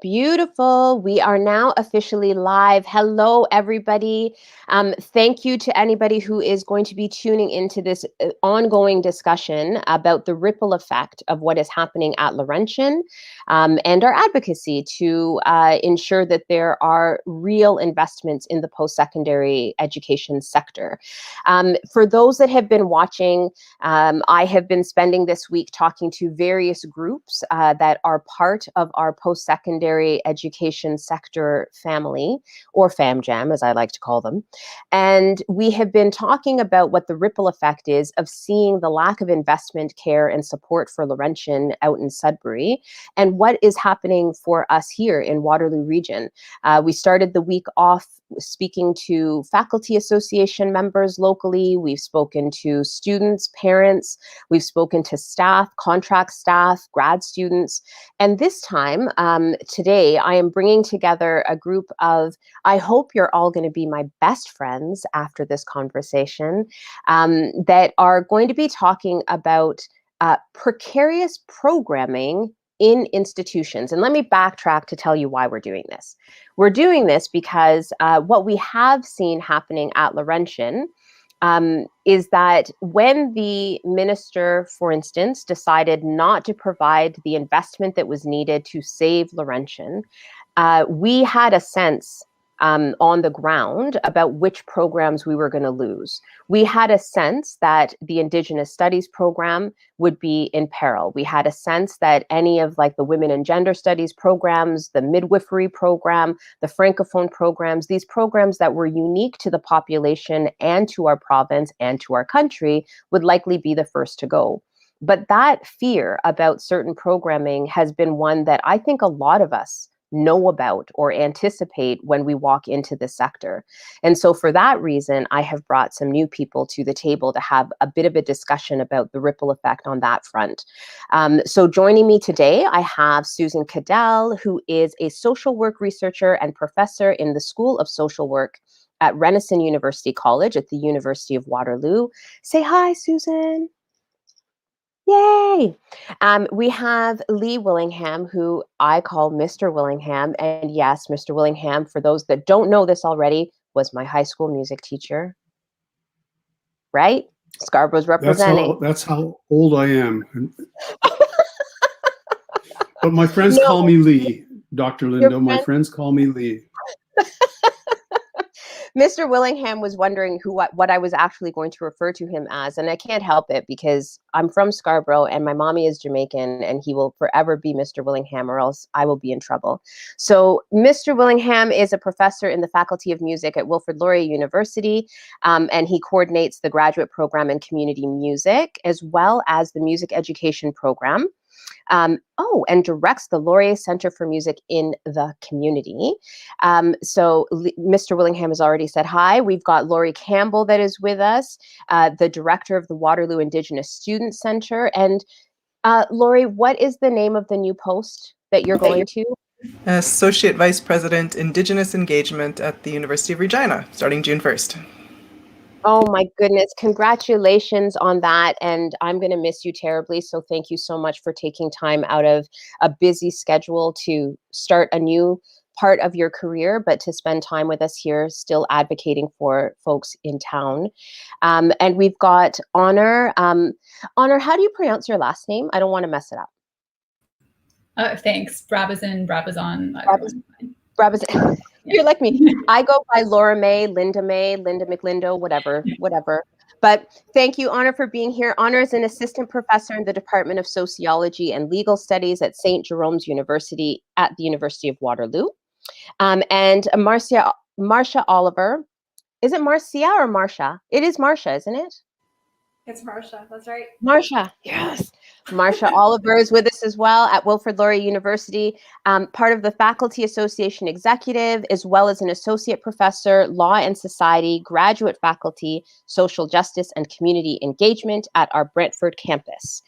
Beautiful. We are now officially live. Hello, everybody. Thank you to anybody who is going to be tuning into this ongoing discussion about the ripple effect of what is happening at Laurentian and our advocacy to ensure that there are real investments in the post-secondary education sector. For those that have been watching, I have been spending this week talking to various groups that are part of our post-secondary education sector family, or FamJam, as I like to call them. And we have been talking about what the ripple effect is of seeing the lack of investment, care, and support for Laurentian out in Sudbury, and what is happening for us here in Waterloo region. We started the week off speaking to faculty association members locally. We've spoken to students, parents, we've spoken to staff, contract staff, grad students. And this time, today, I am bringing together a group of, I hope you're all going to be my best friends after this conversation, that are going to be talking about precarious programming in institutions. And let me backtrack to tell you why we're doing this. We're doing this because what we have seen happening at Laurentian is that when the minister, for instance, decided not to provide the investment that was needed to save Laurentian, we had a sense on the ground about which programs we were going to lose. We had a sense that the Indigenous Studies program would be in peril. We had a sense that any of like the Women and Gender Studies programs, the midwifery program, the Francophone programs, these programs that were unique to the population and to our province and to our country would likely be the first to go. But that fear about certain programming has been one that I think a lot of us know about or anticipate when we walk into the sector. And so for that reason, I have brought some new people to the table to have a bit of a discussion about the ripple effect on that front. So joining me today, I have Susan Cadell, who is a social work researcher and professor in the School of Social Work at Renison University College at the University of Waterloo. Say hi, Susan. Yay! We have Lee Willingham, who I call Mr. Willingham. And yes, Mr. Willingham, for those that don't know this already, was my high school music teacher. Right? Scarborough's representing. That's how old I am. But my friends call me Lee, Dr. Lindo. My friends call me Lee. Mr. Willingham was wondering what I was actually going to refer to him as, and I can't help it because I'm from Scarborough and my mommy is Jamaican, and he will forever be Mr. Willingham, or else I will be in trouble. So Mr. Willingham is a professor in the Faculty of Music at Wilfrid Laurier University, and he coordinates the graduate program in community music, as well as the music education program. And directs the Laurier Center for Music in the Community. So Mr. Willingham has already said hi. We've got Laurie Campbell that is with us, the director of the Waterloo Indigenous Student Center. And Laurie, what is the name of the new post that you're going to? Associate Vice President, Indigenous Engagement at the University of Regina, starting June 1st. Oh my goodness, congratulations on that. And I'm going to miss you terribly. So thank you so much for taking time out of a busy schedule to start a new part of your career, but to spend time with us here, still advocating for folks in town. And we've got Honor. Honor, how do you pronounce your last name? I don't want to mess it up. Thanks. Brabazon. Brabazon. You're like me. I go by Laura May, Linda McLindo, whatever. But thank you, Honor, for being here. Honor is an assistant professor in the Department of Sociology and Legal Studies at St. Jerome's University at the University of Waterloo. And Marcia Oliver. Is it Marcia or Marcia? It is Marcia, isn't it? It's Marcia, that's right. Marcia, yes. Marcia Oliver is with us as well at Wilfrid Laurier University, part of the Faculty Association Executive, as well as an associate professor, Law and Society, graduate faculty, Social Justice and Community Engagement at our Brantford campus.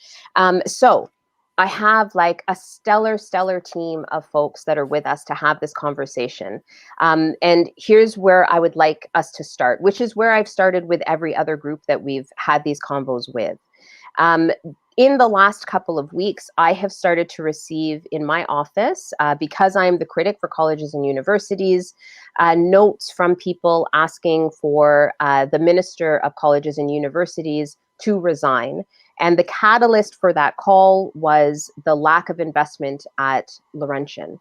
So I have like a stellar team of folks that are with us to have this conversation. And here's where I would like us to start, which is where I've started with every other group that we've had these convos with. in the last couple of weeks, I have started to receive in my office, because I'm the critic for colleges and universities, notes from people asking for the Minister of Colleges and Universities to resign. And the catalyst for that call was the lack of investment at Laurentian.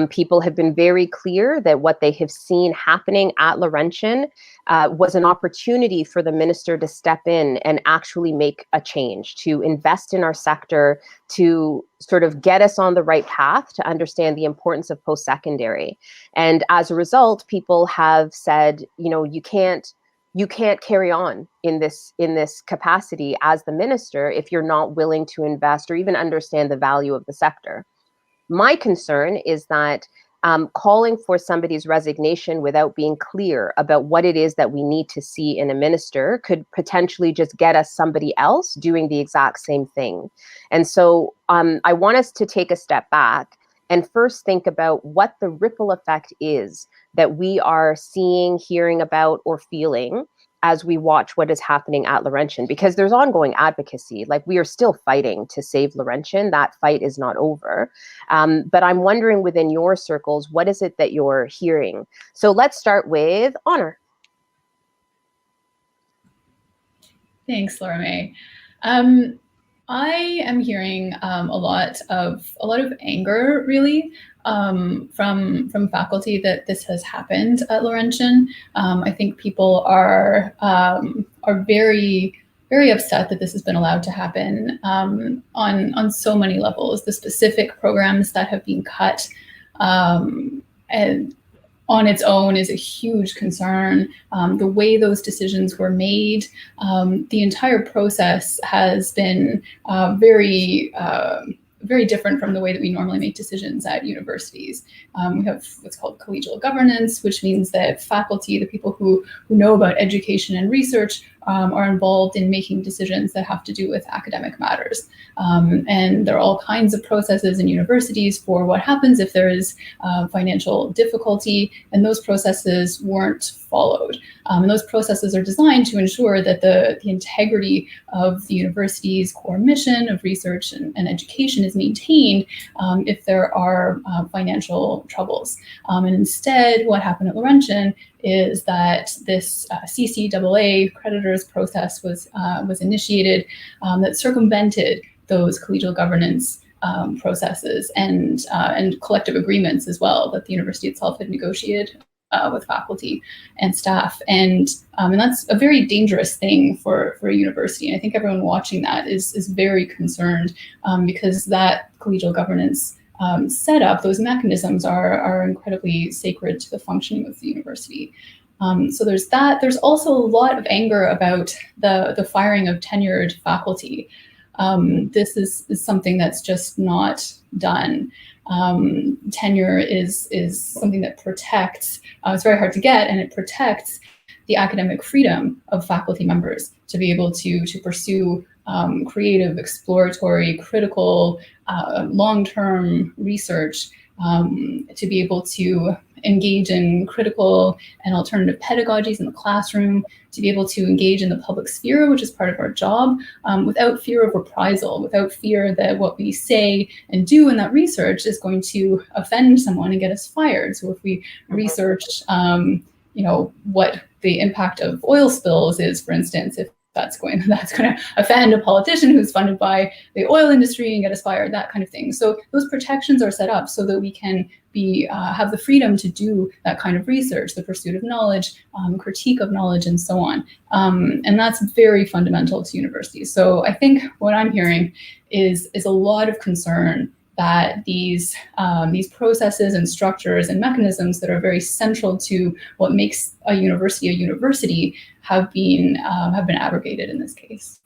People have been very clear that what they have seen happening at Laurentian was an opportunity for the minister to step in and actually make a change, to invest in our sector, to sort of get us on the right path to understand the importance of post-secondary. And as a result, people have said, you know, you can't carry on in this capacity as the minister if you're not willing to invest or even understand the value of the sector. My concern is that calling for somebody's resignation without being clear about what it is that we need to see in a minister could potentially just get us somebody else doing the exact same thing. And so I want us to take a step back and first think about what the ripple effect is that we are seeing, hearing about, or feeling as we watch what is happening at Laurentian, because there's ongoing advocacy. Like, we are still fighting to save Laurentian. That fight is not over. But I'm wondering within your circles, what is it that you're hearing? So let's start with Honor. Thanks, Laura May. I am hearing a lot of anger, really, from faculty that this has happened at Laurentian. I think people are very, very upset that this has been allowed to happen on so many levels. The specific programs that have been cut and on its own is a huge concern. The way those decisions were made, the entire process has been very different from the way that we normally make decisions at universities. We have what's called collegial governance, which means that faculty, the people who know about education and research, are involved in making decisions that have to do with academic matters. And there are all kinds of processes in universities for what happens if there is financial difficulty, and those processes weren't followed. And those processes are designed to ensure that the integrity of the university's core mission of research and education is maintained if there are financial troubles. And instead, what happened at Laurentian is that this CCAA creditors process was initiated that circumvented those collegial governance processes and collective agreements as well that the university itself had negotiated with faculty and staff, and that's a very dangerous thing for a university. And I think everyone watching that is very concerned because that collegial governance setup, those mechanisms are incredibly sacred to the functioning of the university. So there's that. There's also a lot of anger about the firing of tenured faculty. This is something that's just not done. Tenure is something that protects, it's very hard to get, and it protects the academic freedom of faculty members to be able to pursue creative, exploratory, critical, long-term research, to be able to engage in critical and alternative pedagogies in the classroom, to be able to engage in the public sphere, which is part of our job, without fear of reprisal, without fear that what we say and do in that research is going to offend someone and get us fired. So if we research, what the impact of oil spills is, for instance, if that's going to offend a politician who's funded by the oil industry and get us fired, that kind of thing. So those protections are set up so that we can have the freedom to do that kind of research, the pursuit of knowledge, critique of knowledge, and so on. And that's very fundamental to universities. So I think what I'm hearing is a lot of concern that these processes and structures and mechanisms that are very central to what makes a university have been abrogated in this case.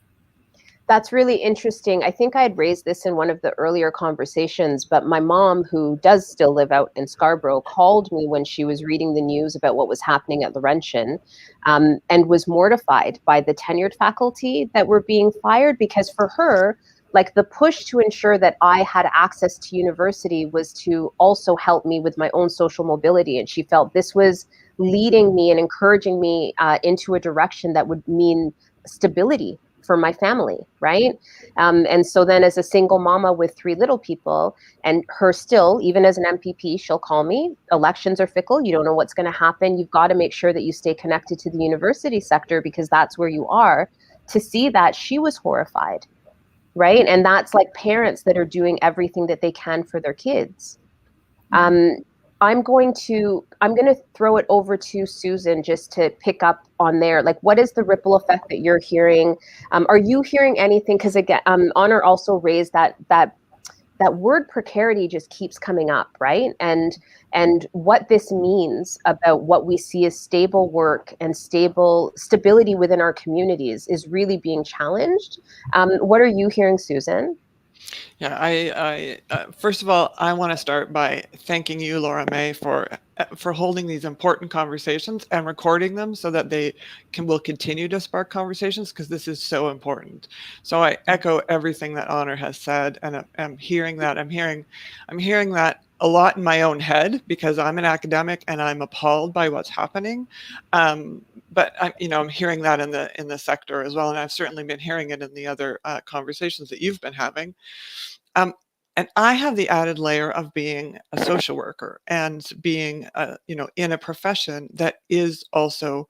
That's really interesting. I think I had raised this in one of the earlier conversations, but my mom, who does still live out in Scarborough, called me when she was reading the news about what was happening at Laurentian, and was mortified by the tenured faculty that were being fired, because for her, like, the push to ensure that I had access to university was to also help me with my own social mobility. And she felt this was leading me and encouraging me into a direction that would mean stability for my family, right? And so then as a single mama with 3 little people, and her still, even as an MPP, she'll call me. Elections are fickle. You don't know what's going to happen. You've got to make sure that you stay connected to the university sector because that's where you are. To see that, she was horrified, right? And that's like parents that are doing everything that they can for their kids. I'm going to throw it over to Susan just to pick up on there. Like, what is the ripple effect that you're hearing? Are you hearing anything? Because again, Honor also raised that word precarity just keeps coming up, right? And what this means about what we see as stable work and stability within our communities is really being challenged. What are you hearing, Susan? Yeah, I first of all, I want to start by thanking you, Laura May, for holding these important conversations and recording them so that they will continue to spark conversations, because this is so important. So I echo everything that Honor has said, and I'm hearing that. I'm hearing that a lot in my own head because I'm an academic and I'm appalled by what's happening. But I'm hearing that in the sector as well, and I've certainly been hearing it in the other conversations that you've been having. And I have the added layer of being a social worker and being, in a profession that is also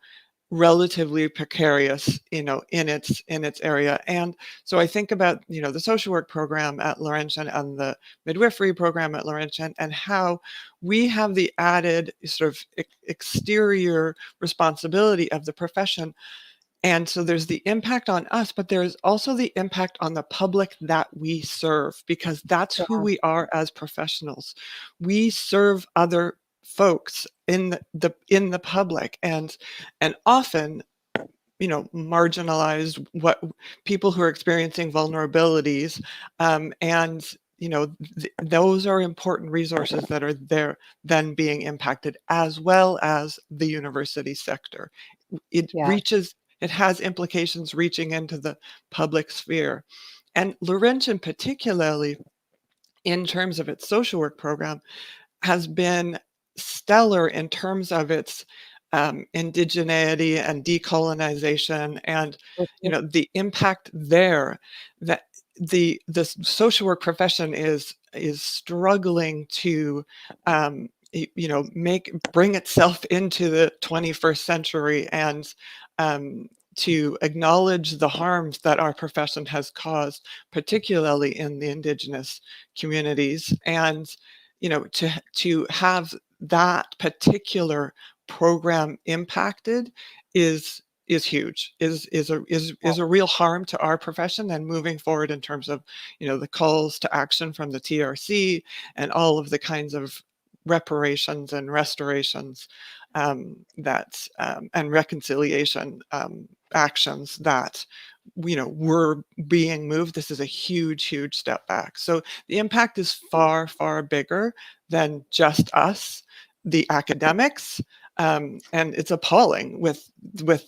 relatively precarious, in its area. And so I think about, the social work program at Laurentian and the midwifery program at Laurentian, and how we have the added sort of exterior responsibility of the profession. And so there's the impact on us, but there's also the impact on the public that we serve, because that's who we are as professionals. We serve other folks in the public, and often, marginalized, what people who are experiencing vulnerabilities, and those are important resources that are there then being impacted, as well as the university sector. It has implications reaching into the public sphere. And Laurentian, particularly in terms of its social work program, has been stellar in terms of its indigeneity and decolonization, and the impact there. That the social work profession is struggling to bring itself into the 21st century, and to acknowledge the harms that our profession has caused, particularly in the Indigenous communities. And to have that particular program impacted is huge, is a real harm to our profession. And moving forward in terms of the calls to action from the TRC and all of the kinds of reparations and restorations and reconciliation actions that were being moved, this is a huge step back. So the impact is far bigger than just us, the academics, and it's appalling with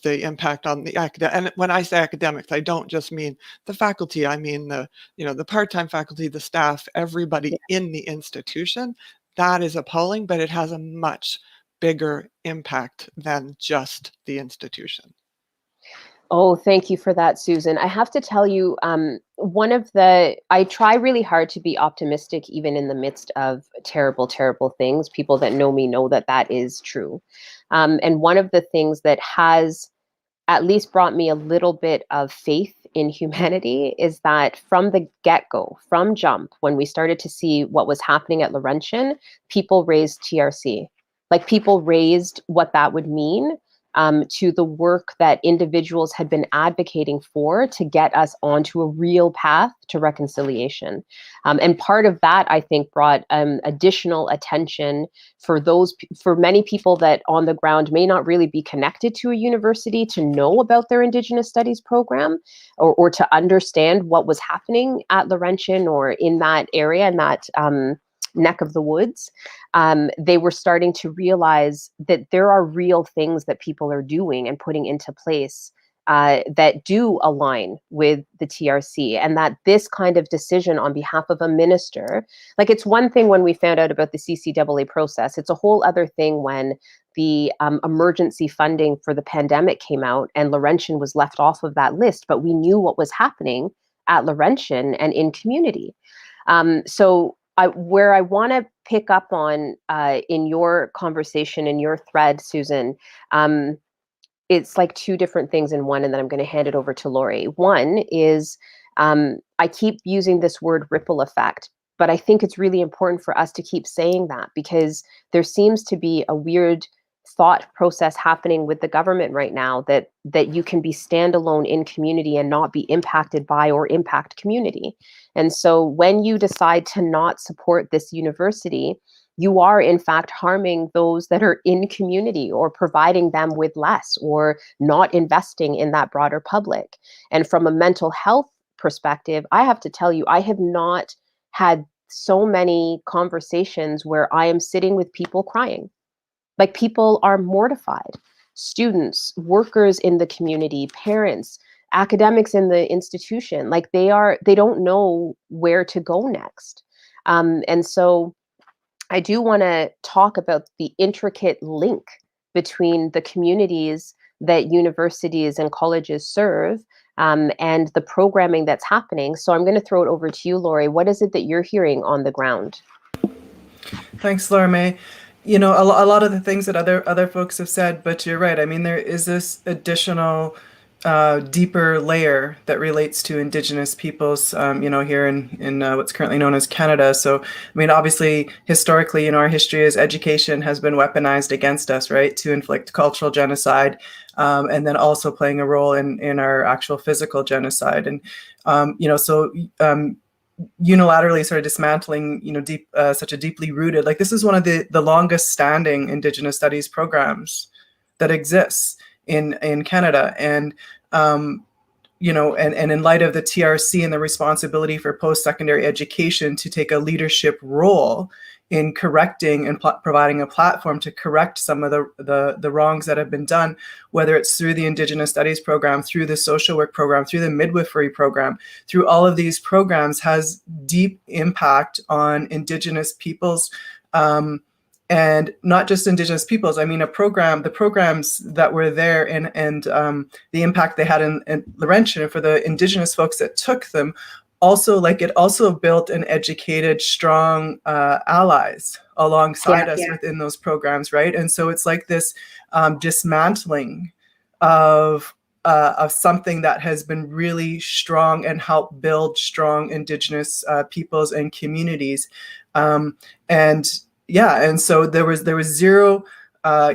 the impact on the academic. And when I say academics, I don't just mean the faculty. I mean the part-time faculty, the staff, everybody in the institution. That is appalling, but it has a much bigger impact than just the institution. Oh, thank you for that, Susan. I have to tell you, I try really hard to be optimistic, even in the midst of terrible, terrible things. People that know me know that is true. And one of the things that has at least brought me a little bit of faith in humanity is that from the get-go, from jump, when we started to see what was happening at Laurentian, people raised TRC. Like, people raised what that would mean to the work that individuals had been advocating for to get us onto a real path to reconciliation. And part of that, I think, brought additional attention for many people that on the ground may not really be connected to a university to know about their Indigenous Studies program, or to understand what was happening at Laurentian or in that area, in that neck of the woods. They were starting to realize that there are real things that people are doing and putting into place that do align with the TRC, and that this kind of decision on behalf of a minister, like, it's one thing when we found out about the CCAA process, it's a whole other thing when the emergency funding for the pandemic came out and Laurentian was left off of that list, but we knew what was happening at Laurentian and in community. So where I want to pick up on in your conversation, in your thread, Susan, it's like two different things in one, and then I'm going to hand it over to Lori. One is I keep using this word ripple effect, but I think it's really important for us to keep saying that, because there seems to be a weird thought process happening with the government right now that you can be standalone in community and not be impacted by or impact community. And so when you decide to not support this university, you are in fact harming those that are in community, or providing them with less, or not investing in that broader public. And from a mental health perspective, I have to tell you, I have not had so many conversations where I am sitting with people crying. Like, people are mortified. Students, workers in the community, parents, academics in the institution, like, they don't know where to go next. And so I do want to talk about the intricate link between the communities that universities and colleges serve, and the programming that's happening. So I'm going to throw it over to you, Lori. What is it that you're hearing on the ground? Thanks, Laura May. You know, a lot of the things that other folks have said, but you're right. I mean, there is this additional deeper layer that relates to Indigenous peoples, you know, here in what's currently known as Canada. So, I mean, obviously, historically, you know, our history as education has been weaponized against us, right, to inflict cultural genocide, and then also playing a role in our actual physical genocide. And, you know, so unilaterally sort of dismantling, you know, such a deeply rooted, like, this is one of the longest standing Indigenous studies programs that exists in Canada. And you know, and in light of the TRC and the responsibility for post-secondary education to take a leadership role in correcting and providing a platform to correct some of the wrongs that have been done, whether it's through the Indigenous Studies program, through the social work program, through the midwifery program, through all of these programs, has deep impact on Indigenous peoples, and not just Indigenous peoples. I mean, the programs that were there and the impact they had in Laurentian, for the Indigenous folks that took them, also, like, it also built and educated strong allies alongside us within those programs, right? And so it's like this dismantling of something that has been really strong and helped build strong Indigenous peoples and communities, and so there was zero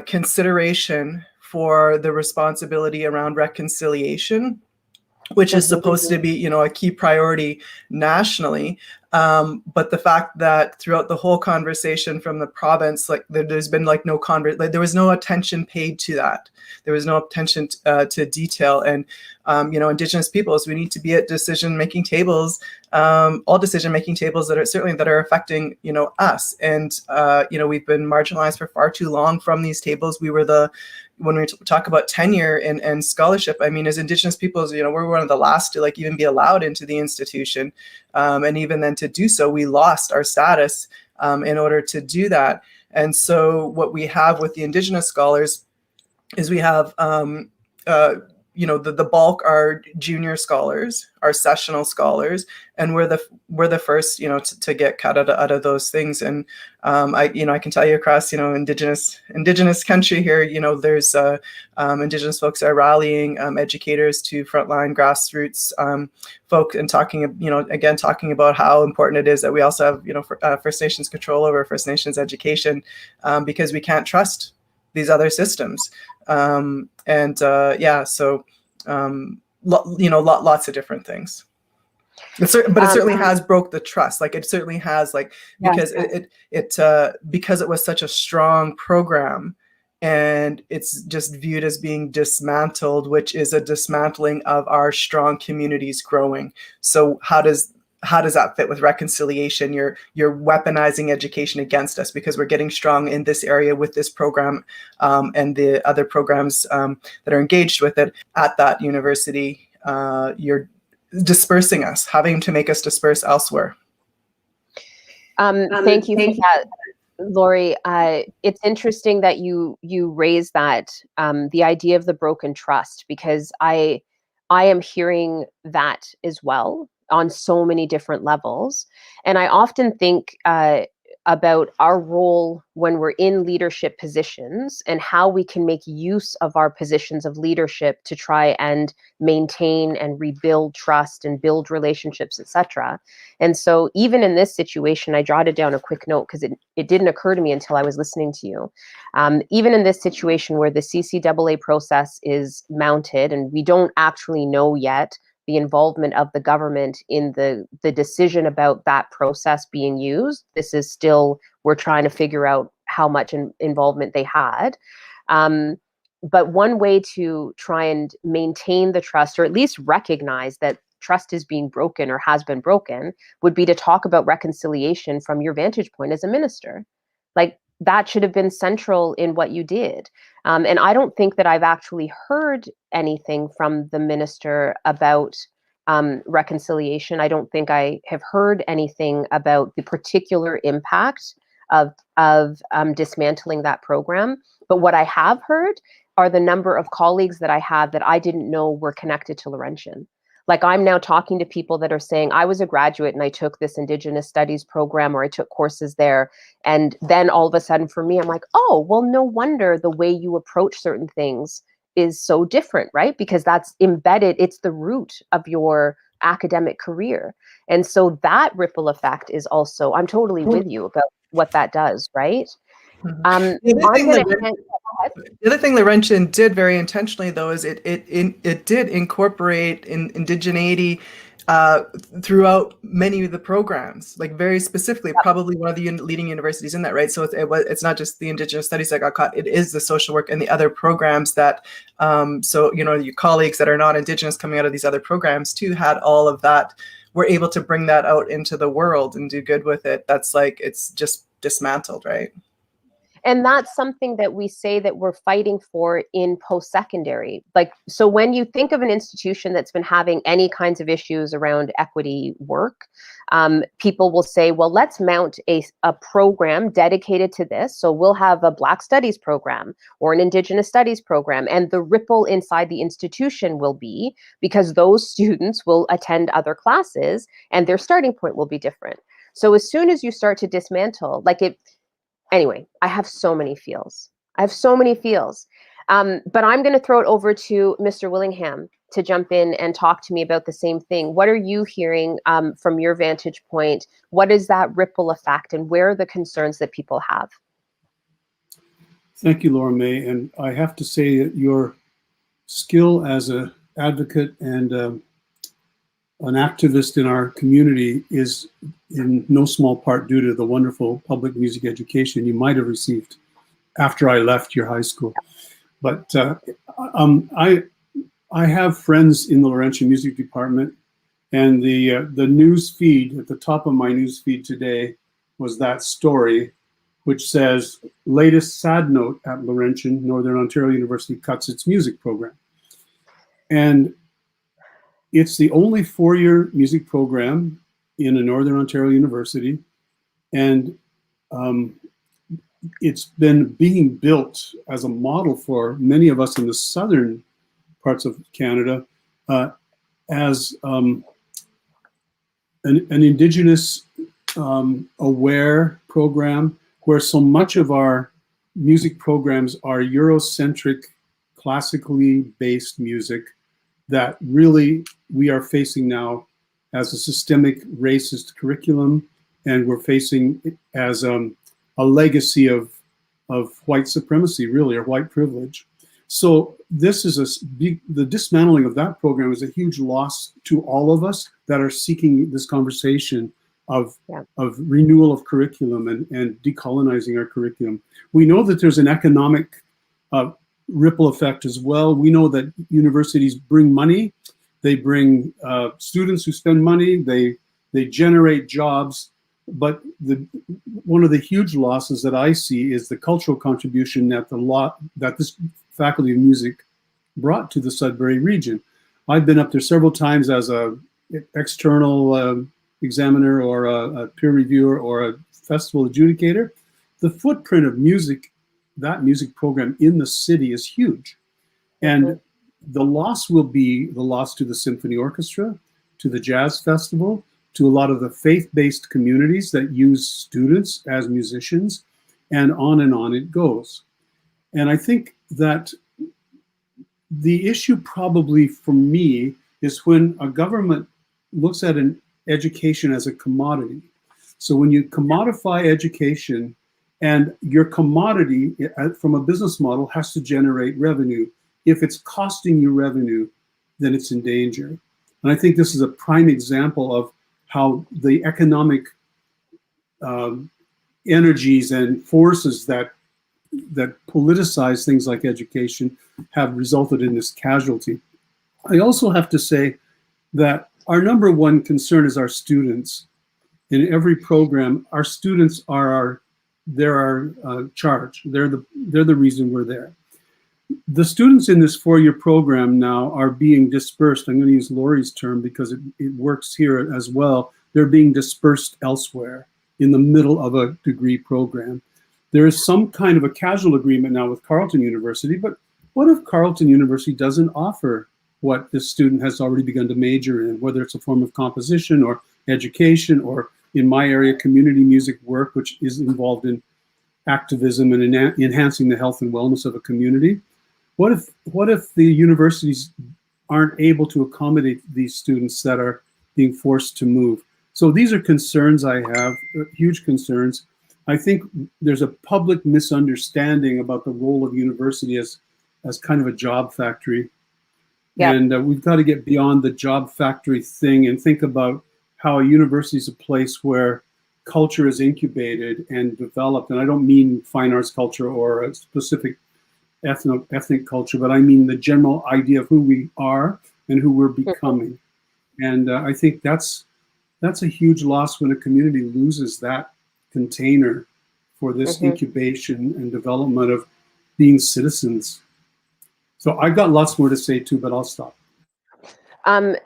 consideration for the responsibility around reconciliation, which is supposed to be, you know, a key priority nationally. But the fact that throughout the whole conversation from the province, like, there's been like there was no attention paid to that. There was no attention to detail. And, you know, Indigenous peoples, we need to be at decision-making tables, all decision-making tables that are affecting, you know, us. And, you know, we've been marginalized for far too long from these tables. We were when we talk about tenure and scholarship, I mean, as Indigenous peoples, you know, we're one of the last to, like, even be allowed into the institution. And even then, to do so, we lost our status in order to do that. And so what we have with the Indigenous scholars is we have, you know, the bulk are junior scholars, are sessional scholars, and we're the first, you know, to get cut out of those things. And I can tell you, across, you know, indigenous country here, you know, there's Indigenous folks are rallying educators to frontline grassroots folk, and talking about how important it is that we also have, you know, First Nations control over First Nations education, because we can't trust these other systems. So lots of different things. But it certainly has broke the trust. Like, it certainly has, like, because because it was such a strong program, and it's just viewed as being dismantled, which is a dismantling of our strong communities growing. So how does how does that fit with reconciliation? You're weaponizing education against us because we're getting strong in this area with this program and the other programs that are engaged with it at that university. You're dispersing us, having to make us disperse elsewhere. Thank you for that, Lori. It's interesting that you raise that, the idea of the broken trust, because I am hearing that as well on so many different levels. And I often think about our role when we're in leadership positions and how we can make use of our positions of leadership to try and maintain and rebuild trust and build relationships, etc. And so even in this situation, I jotted down a quick note because it didn't occur to me until I was listening to you. Even in this situation where the CCAA process is mounted and we don't actually know yet the involvement of the government in the decision about that process being used. This is still, we're trying to figure out how much involvement they had. But one way to try and maintain the trust, or at least recognize that trust is being broken or has been broken, would be to talk about reconciliation from your vantage point as a minister. Like, that should have been central in what you did. And I don't think that I've actually heard anything from the minister about reconciliation. I don't think I have heard anything about the particular impact of dismantling that program. But what I have heard are the number of colleagues that I have that I didn't know were connected to Laurentian. Like, I'm now talking to people that are saying, I was a graduate and I took this Indigenous Studies program, or I took courses there. And then all of a sudden for me, I'm like, oh, well, no wonder the way you approach certain things is so different, right? Because that's embedded, it's the root of your academic career. And so that ripple effect is also, I'm totally with you about what that does, right? The other thing Laurentian did very intentionally, though, is it did incorporate indigeneity throughout many of the programs, like very specifically, probably one of the leading universities in that, right? So it's not just the Indigenous studies that got caught, it is the social work and the other programs that, so, you know, your colleagues that are not Indigenous coming out of these other programs too had all of that, were able to bring that out into the world and do good with it. That's like, it's just dismantled, right? And that's something that we say that we're fighting for in post-secondary. Like, so when you think of an institution that's been having any kinds of issues around equity work, people will say, well, let's mount a program dedicated to this. So we'll have a Black Studies program or an Indigenous Studies program, and the ripple inside the institution will be, because those students will attend other classes and their starting point will be different. So as soon as you start to dismantle, like it, anyway, I have so many feels. But I'm going to throw it over to Mr. Willingham to jump in and talk to me about the same thing. What are you hearing from your vantage point? What is that ripple effect, and where are the concerns that people have? Thank you, Laura May. And I have to say that your skill as an advocate and an activist in our community is in no small part due to the wonderful public music education you might have received after I left your high school. But I have friends in the Laurentian Music Department, and the news feed, at the top of my news feed today was that story, which says, latest sad note at Laurentian, Northern Ontario University cuts its music program. And it's the only four-year music program in a Northern Ontario university, and it's been being built as a model for many of us in the southern parts of Canada as an Indigenous aware program, where so much of our music programs are Eurocentric, classically based music that really we are facing now as a systemic racist curriculum, and we're facing it as a legacy of white supremacy, really, or white privilege. So this is the dismantling of that program is a huge loss to all of us that are seeking this conversation of renewal of curriculum and decolonizing our curriculum. We know that there's an economic ripple effect as well. We know that universities bring money. They bring students who spend money. They they generate jobs, but one of the huge losses that I see is the cultural contribution that this Faculty of Music brought to the Sudbury region. I've been up there several times as a external examiner or a peer reviewer or a festival adjudicator. The footprint of music, that music program in the city, is huge. And the loss will be the loss to the symphony orchestra, to the jazz festival, to a lot of the faith-based communities that use students as musicians, and on it goes. And I think that the issue probably for me is when a government looks at an education as a commodity. So when you commodify education, and your commodity from a business model has to generate revenue. If it's costing you revenue, then it's in danger. And I think this is a prime example of how the economic energies and forces that politicize things like education have resulted in this casualty. I also have to say that our number one concern is our students. In every program, our students are our charge. They're the reason we're there. The students in this 4-year program now are being dispersed. I'm going to use Lori's term because it works here as well. They're being dispersed elsewhere in the middle of a degree program. There is some kind of a casual agreement now with Carleton University, but what if Carleton University doesn't offer what this student has already begun to major in, whether it's a form of composition or education, or in my area, community music work, which is involved in activism and enhancing the health and wellness of a community? What if the universities aren't able to accommodate these students that are being forced to move? So these are concerns I have, huge concerns. I think there's a public misunderstanding about the role of university as kind of a job factory. Yeah. And we've got to get beyond the job factory thing and think about how a university is a place where culture is incubated and developed. And I don't mean fine arts culture or a specific ethnic culture, but I mean the general idea of who we are and who we're becoming. And I think that's a huge loss when a community loses that container for this incubation and development of being citizens. So I've got lots more to say too, but I'll stop.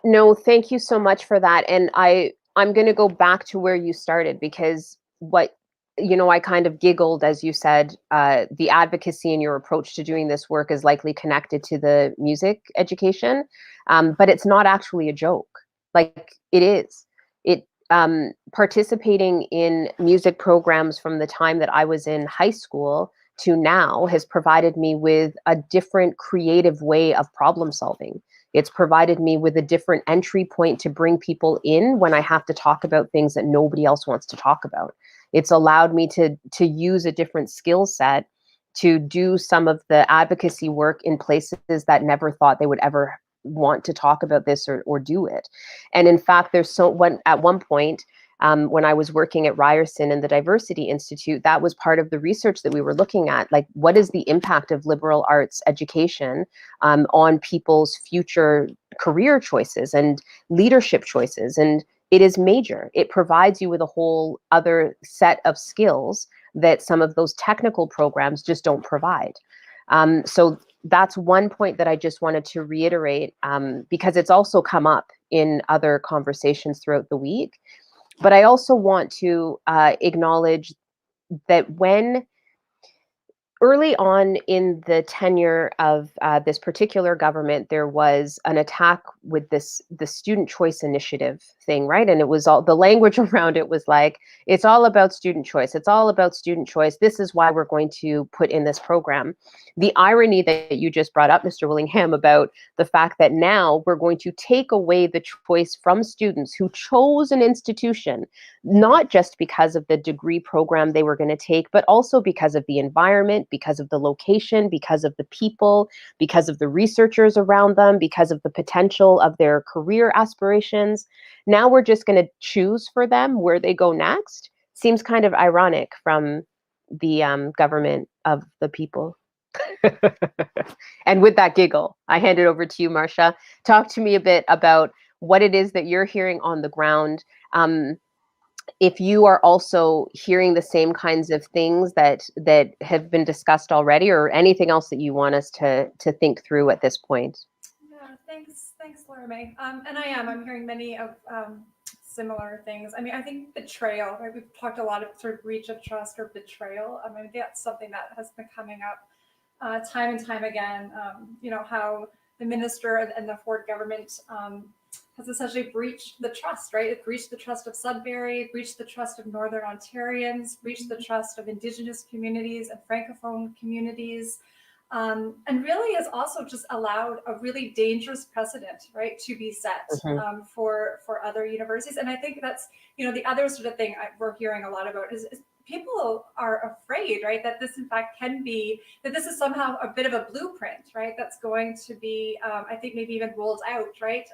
No, thank you so much for that. And I'm going to go back to where you started, because I kind of giggled as you said, the advocacy in your approach to doing this work is likely connected to the music education, but it's not actually a joke. Like it is. Participating in music programs from the time that I was in high school to now has provided me with a different creative way of problem solving. It's provided me with a different entry point to bring people in when I have to talk about things that nobody else wants to talk about. It's allowed me to use a different skill set to do some of the advocacy work in places that never thought they would ever want to talk about this or do it. And in fact, at one point, when I was working at Ryerson and the Diversity Institute, that was part of the research that we were looking at. Like, what is the impact of liberal arts education on people's future career choices and leadership choices? And it is major. It provides you with a whole other set of skills that some of those technical programs just don't provide. So that's one point that I just wanted to reiterate, because it's also come up in other conversations throughout the week. But I also want to acknowledge that when early on in the tenure of this particular government, there was an attack with the student choice initiative thing, right? And it was all the language around it was like, it's all about student choice. It's all about student choice. This is why we're going to put in this program. The irony that you just brought up, Mr. Willingham, about the fact that now we're going to take away the choice from students who chose an institution, not just because of the degree program they were going to take, but also because of the environment, because of the location, because of the people, because of the researchers around them, because of the potential of their career aspirations. Now we're just going to choose for them where they go next. Seems kind of ironic from the government of the people. And with that giggle, I hand it over to you, Marcia. Talk to me a bit about what it is that you're hearing on the ground, If you are also hearing the same kinds of things that have been discussed already, or anything else that you want us to think through at this point. Yeah, thanks, Laura May. And I'm hearing many of similar things. I mean, I think betrayal, right? We've talked a lot of sort of breach of trust or betrayal. I mean, that's something that has been coming up time and time again. How the minister and the Ford government has essentially breached the trust, right? It breached the trust of Sudbury, breached the trust of Northern Ontarians, breached the trust of Indigenous communities and Francophone communities. And really has also just allowed a really dangerous precedent, right, to be set for other universities. And I think that's, the other sort of thing we're hearing a lot about is people are afraid, right, that this in fact that this is somehow a bit of a blueprint, right, that's going to be, I think maybe even rolled out, right,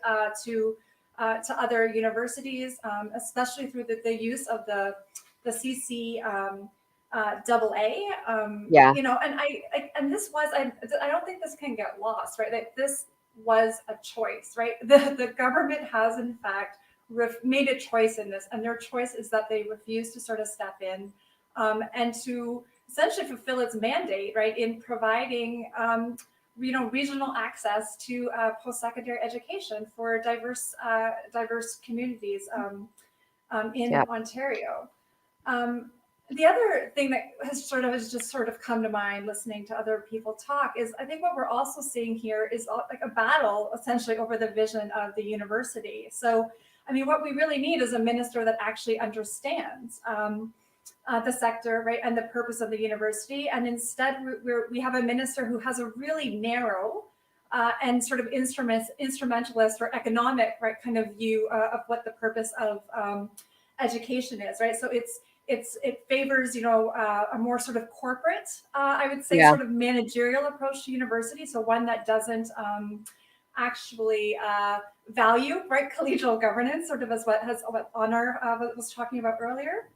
to other universities, especially through the use of the CC AA, Yeah. and this was, I don't think this can get lost, right? That this was a choice, right? The government has in fact made a choice in this, and their choice is that they refuse to sort of step in and to essentially fulfill its mandate, right, in providing regional access to post-secondary education for diverse communities in Ontario. The other thing that has just come to mind listening to other people talk is, I think what we're also seeing here is like a battle essentially over the vision of the university. So, I mean, what we really need is a minister that actually understands the sector, right, and the purpose of the university. And instead, we have a minister who has a really narrow and sort of instrumentalist or economic, right, kind of view of what the purpose of education is, right? So it favors, a more sort of corporate, I would say, sort of managerial approach to university. So one that doesn't actually value, right, collegial governance, sort of as what Honor was talking about earlier,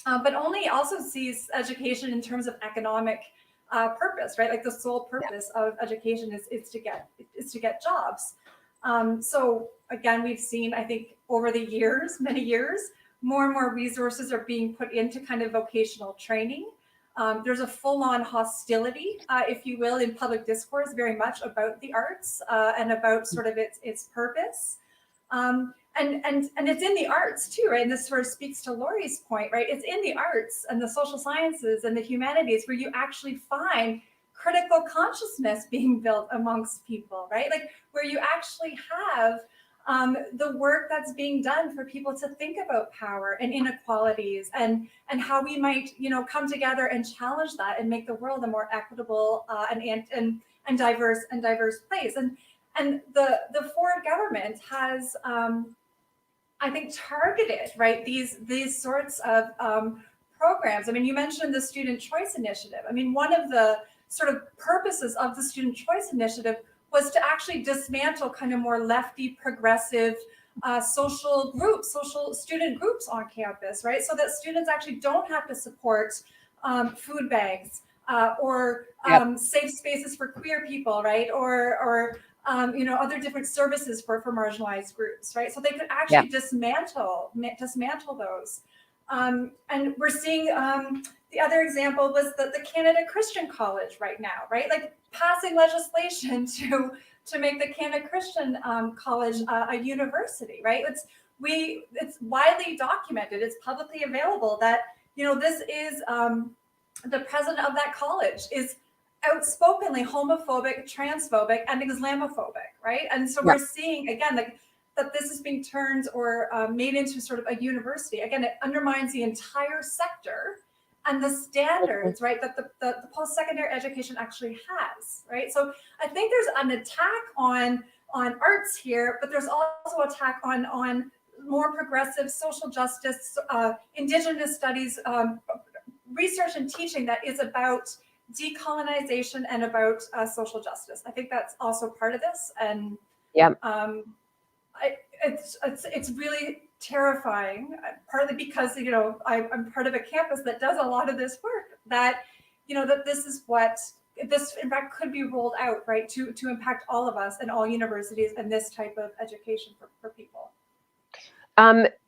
but only also sees education in terms of economic purpose, right? Like the sole purpose of education is to get jobs. So again, we've seen, I think, over the years, many years, more and more resources are being put into kind of vocational training. There's a full-on hostility, if you will, in public discourse, very much about the arts and about sort of its purpose. And it's in the arts too, right? And this sort of speaks to Laurie's point, right? It's in the arts and the social sciences and the humanities where you actually find critical consciousness being built amongst people, right? Like where you actually have the work that's being done for people to think about power and inequalities and how we might, come together and challenge that and make the world a more equitable and diverse place. And the Ford government has, I think, targeted, right, these sorts of programs. I mean, you mentioned the Student Choice Initiative. I mean, one of the sort of purposes of the Student Choice Initiative was to actually dismantle kind of more lefty, progressive social student groups on campus, right? So that students actually don't have to support food bags or safe spaces for queer people, right? Or other different services for marginalized groups, right? So they could actually dismantle those. And we're seeing the other example was the Canada Christian College right now, right? Like passing legislation to make the Canada Christian College a university, right? It's widely documented. It's publicly available that, this is the president of that college is outspokenly homophobic, transphobic, and Islamophobic, right? And so we're seeing, again, that this is being turned or made into sort of a university. Again, it undermines the entire sector and the standards, right, that the post-secondary education actually has, right? So I think there's an attack on arts here, but there's also attack on more progressive social justice, Indigenous studies, research and teaching that is about decolonization and about social justice. I think that's also part of this, and it's really terrifying, partly because I'm part of a campus that does a lot of this work, that that this in fact could be rolled out, right, to impact all of us and all universities and this type of education for people.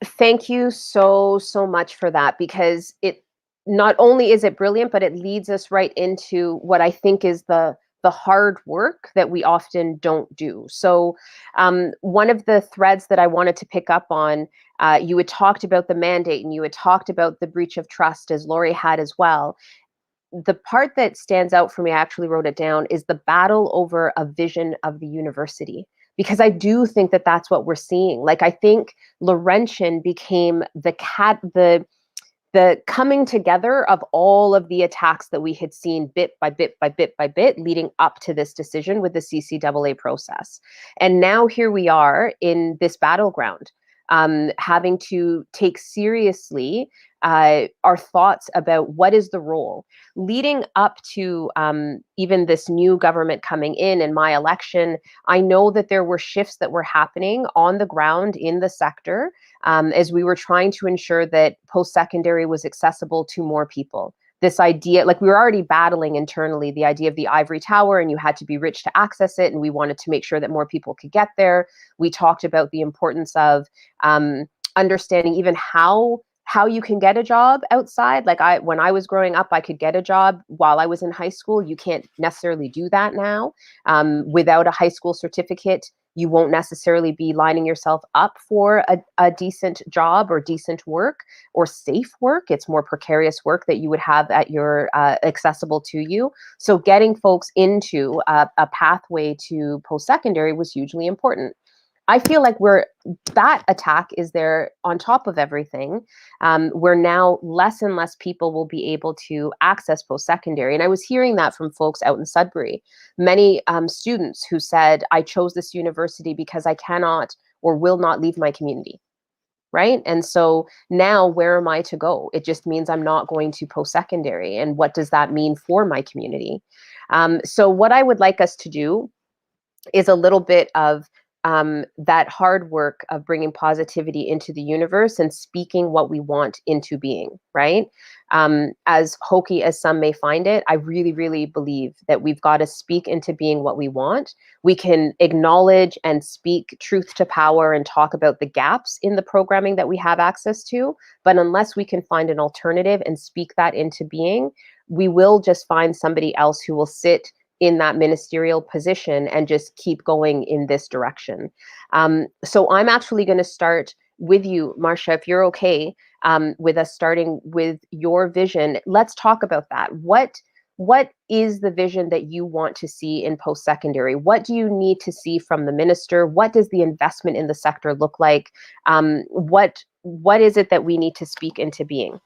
Thank you so much for that, because it not only is it brilliant, but it leads us right into what I think is the hard work that we often don't do. So one of the threads that I wanted to pick up on, you had talked about the mandate and you had talked about the breach of trust, as Laurie had as well. The part that stands out for me, I actually wrote it down, is the battle over a vision of the university. Because I do think that that's what we're seeing. Like, I think Laurentian became the coming together of all of the attacks that we had seen bit by bit by bit by bit leading up to this decision with the CCAA process. And now here we are in this battleground, having to take seriously our thoughts about what is the role. Leading up to even this new government coming in and my election, I know that there were shifts that were happening on the ground in the sector, as we were trying to ensure that post-secondary was accessible to more people. This idea, like, we were already battling internally the idea of the ivory tower, and you had to be rich to access it, and we wanted to make sure that more people could get there. We talked about the importance of understanding even how you can get a job outside. Like, when I was growing up, I could get a job while I was in high school. You can't necessarily do that now. Without a high school certificate, you won't necessarily be lining yourself up for a decent job or decent work or safe work. It's more precarious work that you would have at your accessible to you. So getting folks into a pathway to post-secondary was hugely important. I feel like that attack is there on top of everything, where now less and less people will be able to access post-secondary. And I was hearing that from folks out in Sudbury, many students who said, I chose this university because I cannot or will not leave my community, right? And so now where am I to go? It just means I'm not going to post-secondary. And what does that mean for my community? So what I would like us to do is a little bit of that hard work of bringing positivity into the universe and speaking what we want into being, right? As hokey as some may find it, I really, really believe that we've got to speak into being what we want. We can acknowledge and speak truth to power and talk about the gaps in the programming that we have access to, but unless we can find an alternative and speak that into being, we will just find somebody else who will sit in that ministerial position and just keep going in this direction. So I'm actually going to start with you, Marcia, if you're okay with us starting with your vision. Let's talk about that. What is the vision that you want to see in post-secondary? What do you need to see from the minister? What does the investment in the sector look like? What is it that we need to speak into being?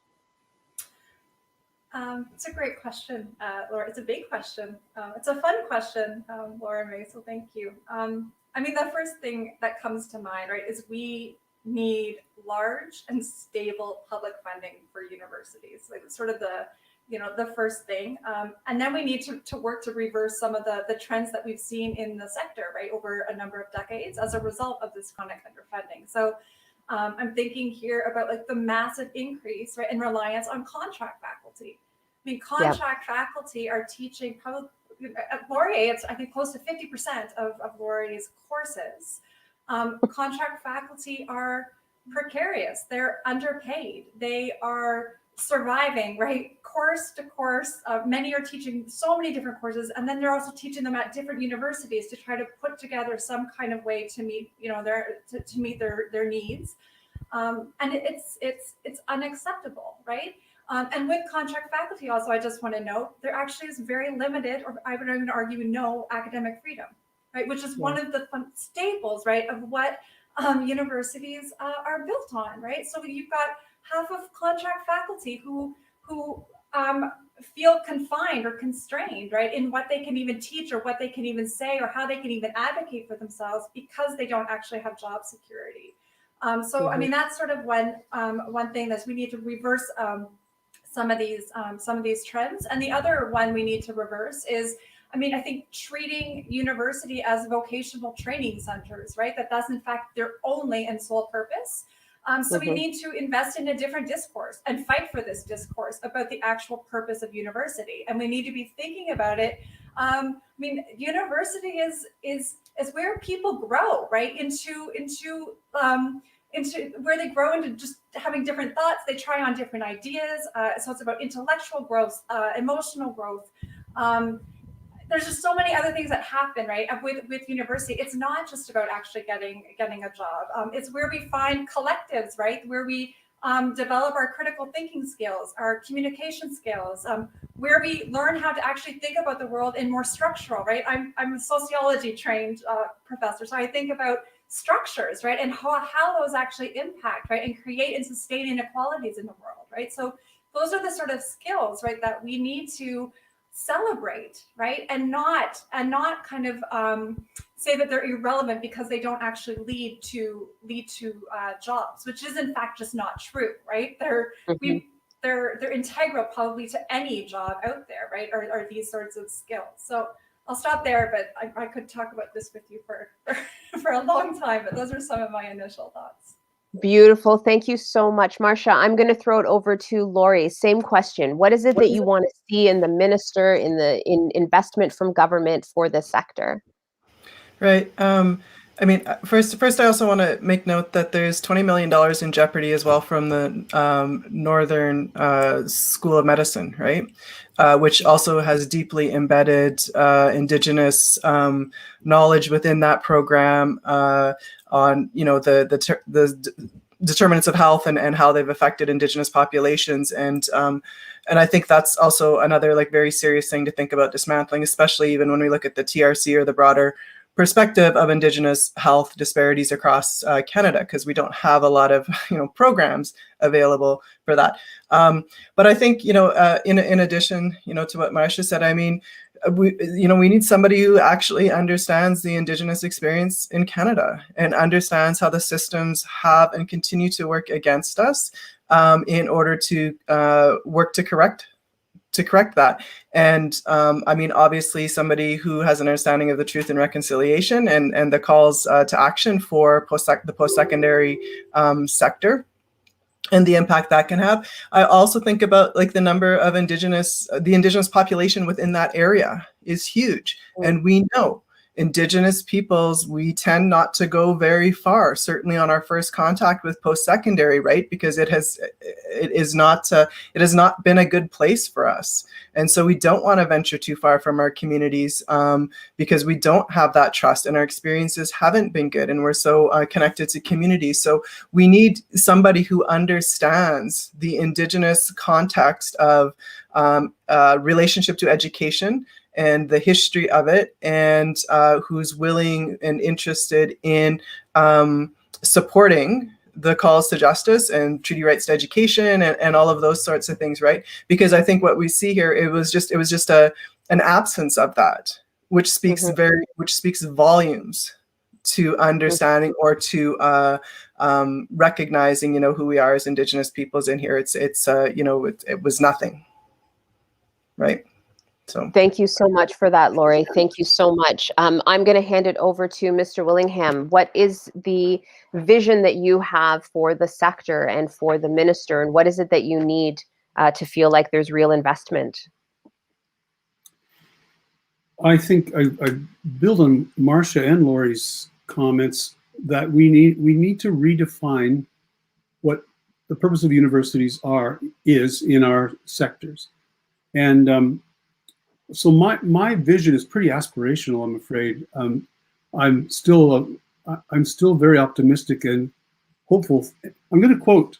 It's a great question, Laura. It's a big question. It's a fun question, Laura May, so thank you. I mean, the first thing that comes to mind, right, is we need large and stable public funding for universities. Like, sort of the first thing. And then we need to work to reverse some of the trends that we've seen in the sector, right, over a number of decades as a result of this chronic underfunding. So I'm thinking here about, like, the massive increase, right, in reliance on contract faculty. I mean, contract faculty are teaching probably at Laurier, it's I think close to 50% of Laurier's courses. Contract faculty are precarious. They're underpaid. They are surviving, right, course to course. Many are teaching so many different courses, and then they're also teaching them at different universities to try to put together some kind of way to meet, to meet their needs. And it's unacceptable, right? And with contract faculty also, I just want to note, there actually is very limited, or I would even argue no academic freedom, right? Which is one of the staples, right, of what universities are built on, right? So you've got half of contract faculty who feel confined or constrained, right, in what they can even teach or what they can even say or how they can even advocate for themselves because they don't actually have job security. So I mean, that's sort of one thing that we need to reverse some of these trends. And the other one we need to reverse is, I mean, I think treating university as vocational training centers, right? That's in fact their only and sole purpose. So we need to invest in a different discourse and fight for this discourse about the actual purpose of university. And we need to be thinking about it. I mean, university is where people grow, right, into into where they grow into just having different thoughts. They try on different ideas. So it's about intellectual growth, emotional growth. There's just so many other things that happen, right? With university, it's not just about actually getting a job. It's where we find collectives, right? Where we develop our critical thinking skills, our communication skills, where we learn how to actually think about the world in more structural, right? I'm a sociology trained professor, so I think about structures, right? And how those actually impact, right? And create and sustain inequalities in the world, right? So those are the sort of skills, right, that we need to celebrate, right? And not kind of say that they're irrelevant because they don't actually lead to jobs, which is in fact just not true, right? They're integral probably to any job out there, right? Or these sorts of skills. So I'll stop there, but I could talk about this with you for a long time, but those are some of my initial thoughts. Beautiful. Thank you so much, Marcia. I'm going to throw it over to Laurie. Same question. What is it that you want to see in the minister, in investment from government for this sector? Right. I mean, first, I also want to make note that there's $20 million in jeopardy as well from the Northern School of Medicine, right? Which also has deeply embedded Indigenous knowledge within that program on, you know, the determinants of health and how they've affected Indigenous populations. And I think that's also another like very serious thing to think about dismantling, especially even when we look at the TRC or the broader perspective of Indigenous health disparities across Canada, because we don't have a lot of programs available for that. But I think in addition to what Marcia said, I mean, we need somebody who actually understands the Indigenous experience in Canada and understands how the systems have and continue to work against us in order to work to correct that. And I mean, obviously somebody who has an understanding of the truth and reconciliation and the calls to action for the post-secondary sector and the impact that can have. I also think about like the number of the Indigenous population within that area is huge. And we know Indigenous peoples, we tend not to go very far, certainly on our first contact with post-secondary, right? Because it has not been a good place for us. And so we don't want to venture too far from our communities because we don't have that trust and our experiences haven't been good and we're so connected to communities. So we need somebody who understands the Indigenous context of relationship to education and the history of it, and who's willing and interested in supporting the calls to justice and treaty rights to education and all of those sorts of things, right? Because I think what we see here, it was just an absence of that, which speaks volumes to understanding or to recognizing, who we are as Indigenous peoples in here. It was nothing, right? So thank you so much for that, Laurie. Thank you so much. I'm going to hand it over to Mr. Willingham. What is the vision that you have for the sector and for the minister, and what is it that you need to feel like there's real investment? I think I build on Marcia and Laurie's comments that we need to redefine what the purpose of universities is in our sectors. And so my vision is pretty aspirational, I'm afraid. I'm still very optimistic and hopeful. I'm going to quote: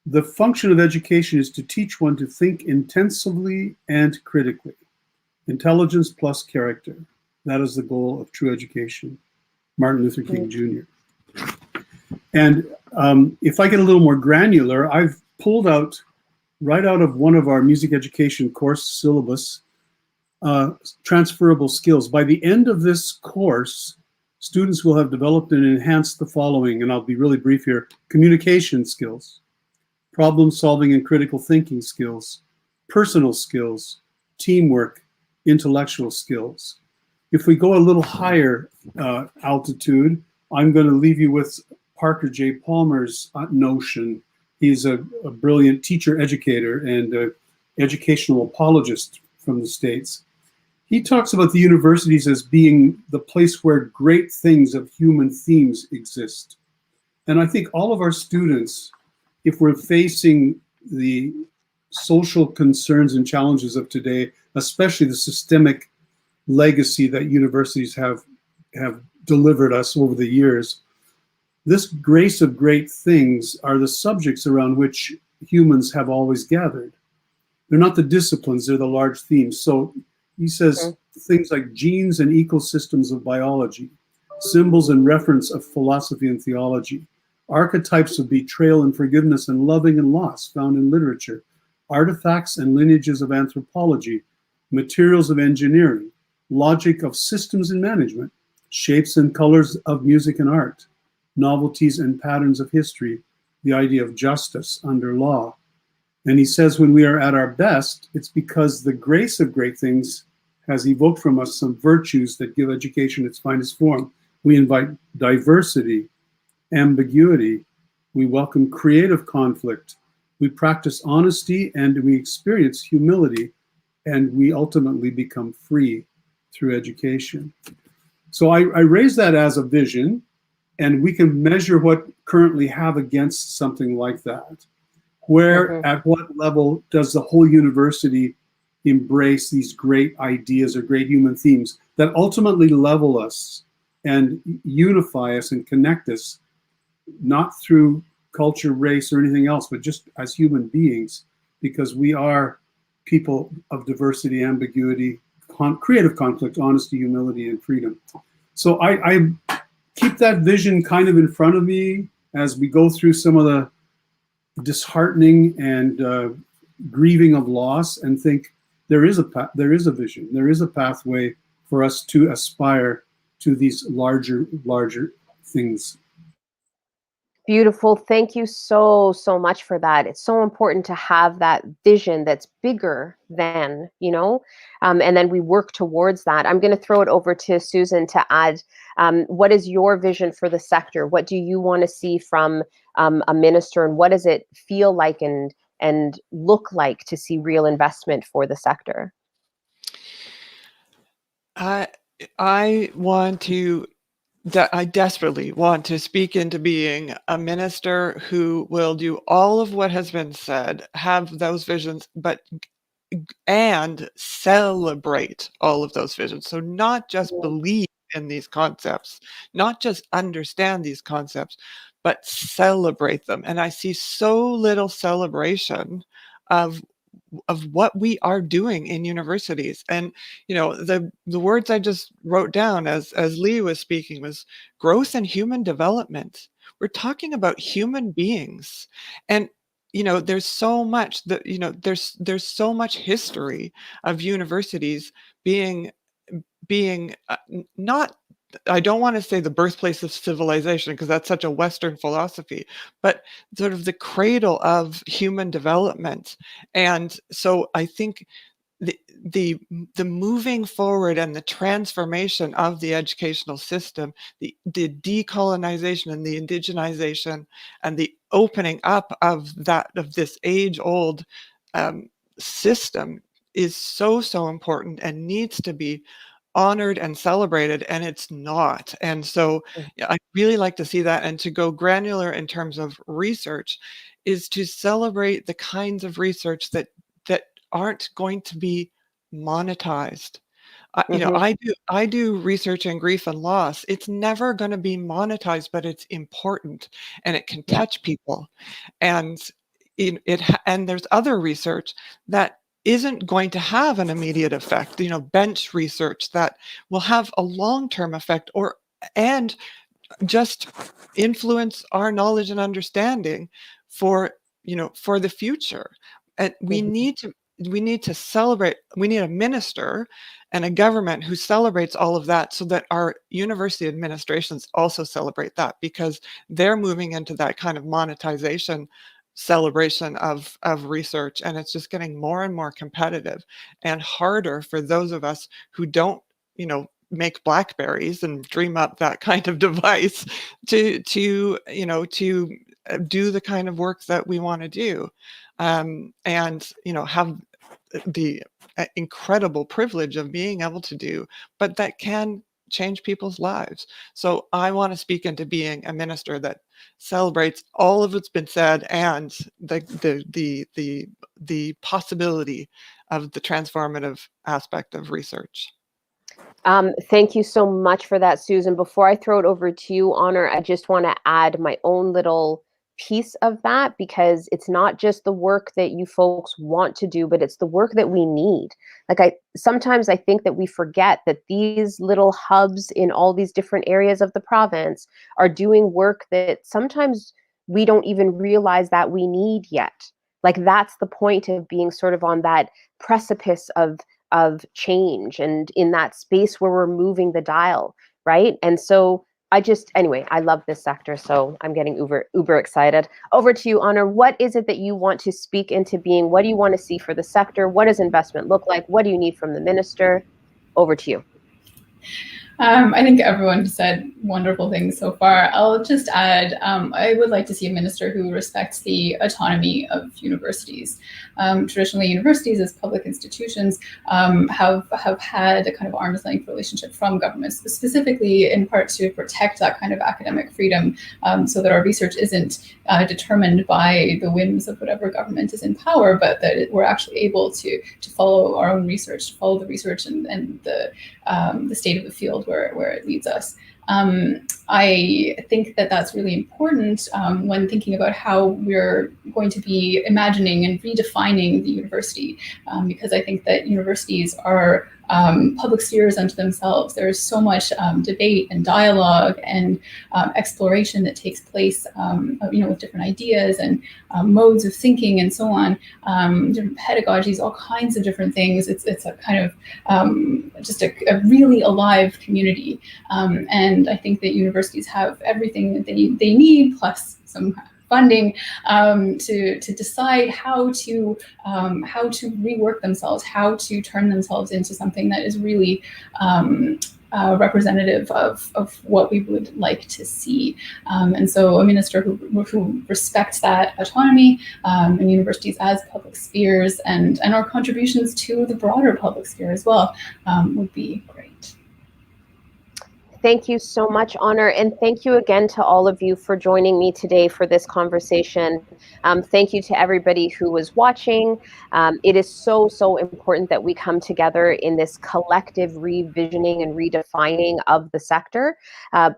"The function of education is to teach one to think intensively and critically. Intelligence plus character. That is the goal of true education." Martin Luther King Jr. And if I get a little more granular, I've pulled out right out of one of our music education course syllabus, transferable skills. By the end of this course, students will have developed and enhanced the following, and I'll be really brief here: communication skills, problem solving and critical thinking skills, personal skills, teamwork, intellectual skills. If we go a little higher altitude, I'm going to leave you with Parker J. Palmer's notion. He's a brilliant teacher educator and an educational apologist from the States. He talks about the universities as being the place where great things of human themes exist. And I think all of our students, if we're facing the social concerns and challenges of today, especially the systemic legacy that universities have delivered us over the years, this grace of great things are the subjects around which humans have always gathered. They're not the disciplines, they're the large themes. So he says things like genes and ecosystems of biology, symbols and reference of philosophy and theology, archetypes of betrayal and forgiveness and loving and loss found in literature, artifacts and lineages of anthropology, materials of engineering, logic of systems and management, shapes and colors of music and art, novelties and patterns of history, the idea of justice under law. And he says when we are at our best, it's because the grace of great things has evoked from us some virtues that give education its finest form. We invite diversity, ambiguity, we welcome creative conflict, we practice honesty, and we experience humility, and we ultimately become free through education. So I raise that as a vision, and we can measure what currently have against something like that. Where, at what level does the whole university embrace these great ideas or great human themes that ultimately level us and unify us and connect us, not through culture, race, or anything else, but just as human beings, because we are people of diversity, ambiguity, creative conflict, honesty, humility, and freedom. So I keep that vision kind of in front of me as we go through some of the disheartening and grieving of loss, and think there is a vision, there is a pathway for us to aspire to these larger things. Beautiful. Thank you so much for that. It's so important to have that vision that's bigger than, and then we work towards that. I'm going to throw it over to Susan to add, what is your vision for the sector? What do you want to see from a minister, and what does it feel like and look like to see real investment for the sector? I desperately want to speak into being a minister who will do all of what has been said, have those visions, and celebrate all of those visions. So not just believe in these concepts, not just understand these concepts, but celebrate them. And I see so little celebration of what we are doing in universities. And the words I just wrote down as Lee was speaking was growth and human development. We're talking about human beings, and there's so much that there's so much history of universities being not, I don't want to say the birthplace of civilization, because that's such a Western philosophy, but sort of the cradle of human development. And so I think the moving forward and the transformation of the educational system, the decolonization and the indigenization and the opening up of this age-old system is so important and needs to be honored and celebrated, and it's not. And so I really like to see that, and to go granular in terms of research is to celebrate the kinds of research that aren't going to be monetized. I do research in grief and loss. It's never going to be monetized, but it's important, and it can touch people. And and there's other research that isn't going to have an immediate effect, bench research that will have a long-term effect and just influence our knowledge and understanding for the future. And we need to celebrate. We need a minister and a government who celebrates all of that, so that our university administrations also celebrate that, because they're moving into that kind of monetization celebration of research, and it's just getting more and more competitive and harder for those of us who don't make Blackberries and dream up that kind of device to do the kind of work that we want to do, and have the incredible privilege of being able to do, but that can change people's lives. So I want to speak into being a minister that celebrates all of what's been said and the possibility of the transformative aspect of research. Thank you so much for that, Susan. Before I throw it over to you, Honor, I just want to add my own little piece of that, because it's not just the work that you folks want to do, but it's the work that we need. Like, sometimes I think that we forget that these little hubs in all these different areas of the province are doing work that sometimes we don't even realize that we need yet. Like, that's the point of being sort of on that precipice of change and in that space where we're moving the dial, right? And so anyway, I love this sector, so I'm getting uber excited. Over to you, Honor. What is it that you want to speak into being? What do you want to see for the sector? What does investment look like? What do you need from the minister? Over to you. I think everyone said wonderful things so far. I'll just add, I would like to see a minister who respects the autonomy of universities. Traditionally, universities as public institutions have had a kind of arm's length relationship from governments, specifically in part to protect that kind of academic freedom, so that our research isn't determined by the whims of whatever government is in power, but that we're actually able to follow our own research, to follow the research and the state of the field where it leads us. I think that that's really important when thinking about how we're going to be imagining and redefining the university, because I think that universities are public spheres unto themselves. There's so much debate and dialogue and exploration that takes place, with different ideas and modes of thinking and so on, different pedagogies, all kinds of different things. It's a kind of just a really alive community, and I think that universities have everything that they need, plus some funding to decide how to rework themselves, how to turn themselves into something that is really representative of what we would like to see. And so a minister who respects that autonomy and universities as public spheres and our contributions to the broader public sphere as well would be great. Thank you so much, Honor. And thank you again to all of you for joining me today for this conversation. Thank you to everybody who was watching. It is so, so important that we come together in this collective revisioning and redefining of the sector.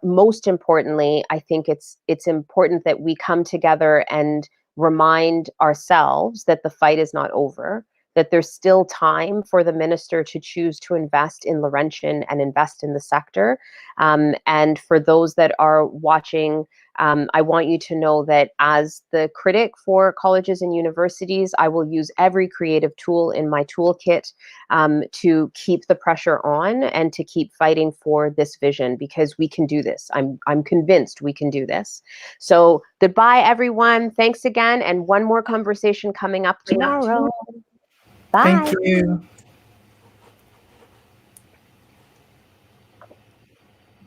Most importantly, I think it's important that we come together and remind ourselves that the fight is not over, that there's still time for the minister to choose to invest in Laurentian and invest in the sector. And for those that are watching, I want you to know that as the critic for colleges and universities, I will use every creative tool in my toolkit to keep the pressure on and to keep fighting for this vision, because we can do this. I'm convinced we can do this. So goodbye, everyone. Thanks again. And one more conversation coming up tomorrow. Bye. Thank you.